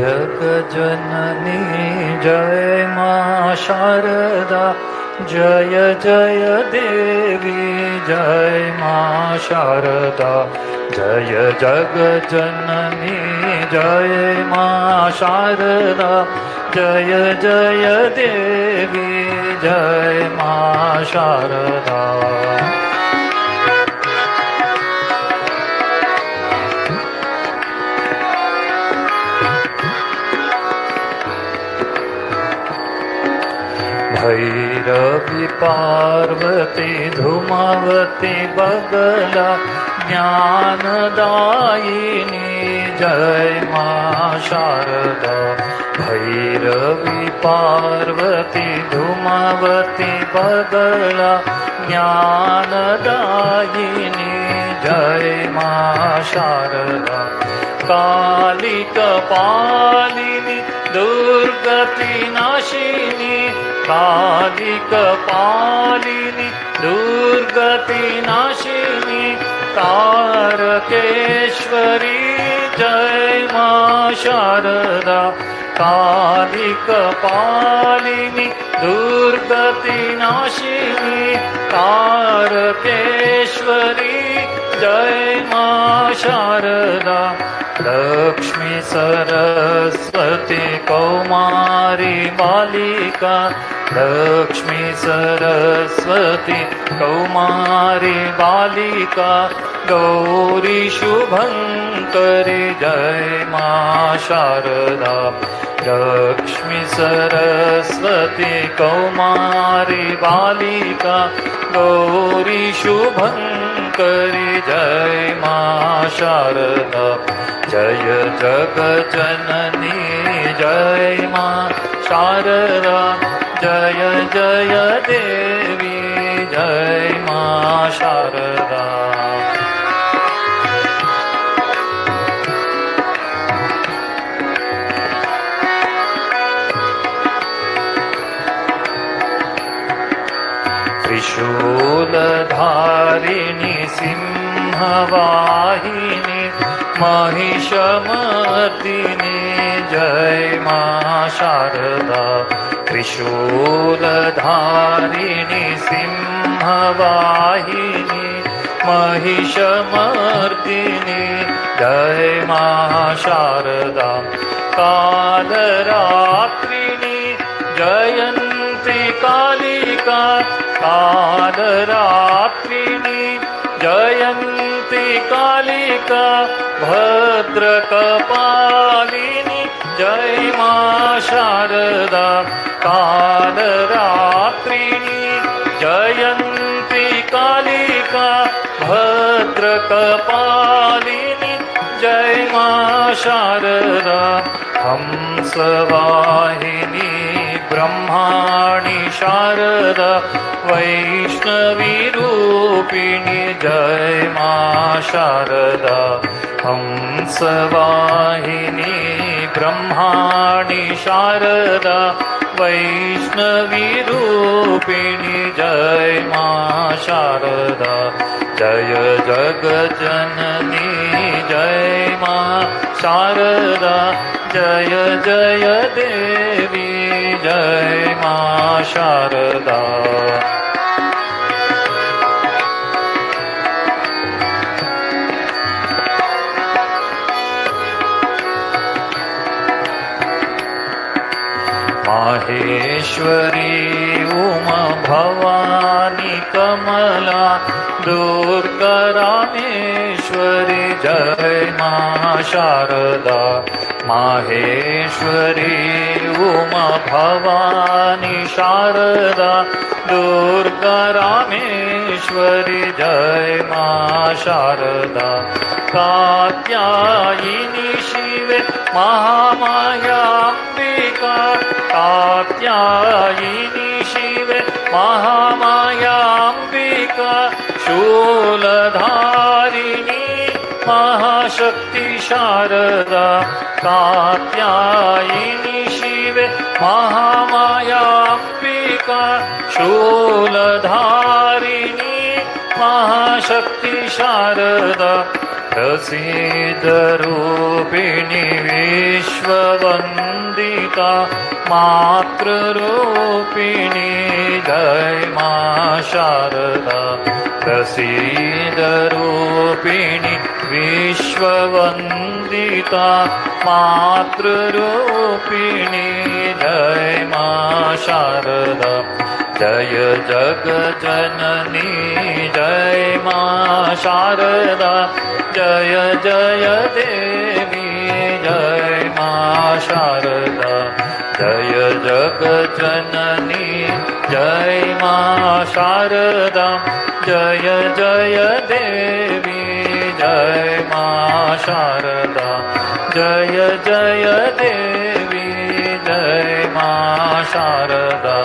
જગજનની જય મા શારદા, જય જય દેવી જય મા શારદા, જય જગજનની જય મા શારદા, જય જય દેવી જય મા શારદા. ભૈરવી પાર્વતી ધૂમાવતી બગલા, જ્ઞાનદાયિની જય મા શારદા. ભૈરવી પાર્વતી ધૂમાવતી બગલા, જ્ઞાનદાયિની જય મા શારદા. કાલી કપાલિની દુર્ગતિ નાશિની, કાલી કપાલિની દુર્ગતિ નાશિની, તારકેશ્વરી જય મા શારદા. કાલી કપાલિની દુર્ગતિ નાશિની, તારકેશ્વરી જય મા શારદા. લક્ષ્મી સરસ્વતી કૌમારી બાલિકા, લક્ષ્મી સરસ્વતી કૌમારી બાલિકા, ગૌરી શુભંકરી જય મા શારદા. લક્ષ્મી સરસ્વતી કૌમારી બાલિકા, ગૌરી શુભંકરી જય મા શારદા. જય જગજનની જય મા શારદા, જય જય દેવી જય મા શારદા. ત્રિશૂલધારિણી સિંહવાહિની, महिषमर्दिनी जय मां शारदा. त्रिशूलधारिणी सिंहवाहिनी, महिषमर्दिनी जय मां शारदा. कालरात्रिणी जयन्ती कालिका, कालरात्रिणी जयन्ती कालिका, भद्रकपालिनी जय मां शारदा. कालरात्रिणी जयन्ती कालिका, भद्रकपालिनी जय मां शारदा. हंसवाहिनी ब्रह्माणि शारदा, वैष्णवी रूपिणी जय मां शारदा. हंसवाहिनी ब्रह्माणि शारदा, वैष्णवी रूपिणी जय मां शारदा. जय जगजननी जय मां शारदा, जय जय देवी जय मां शारदा. माहेश्वरी उमा भवानी कमला, दुर्गा रामेश्वरी जय मां शारदा. माहेश्वरी उमा भवानी शारदा, दुर्गा रामेश्वरी जय मां शारदा. कात्यायिनी शिवे महामायाम्बिका, कात्यायिनी शिवे महामायाम्बिका, शूलधारिणी महाशक्ति शारदा. कात्यायिनी शिवे महामायाम्बिका, शूलधारिणी महाशक्ति शारदा. प्रसीदरूपिणि विश्ववन्दिता मातृरूपिणि जय मा शारदा प्रसीदरूपिणि विश्ववन्दिता मातृरूपिणि जय मा शारदा जय जगज्जननी जय मा शारदा जय जय देवी जय मा शारदा जय जगज्जननी जय मा शारदा जय जय देवी जय मा शारदा जय जय देवी जय मा शारदा।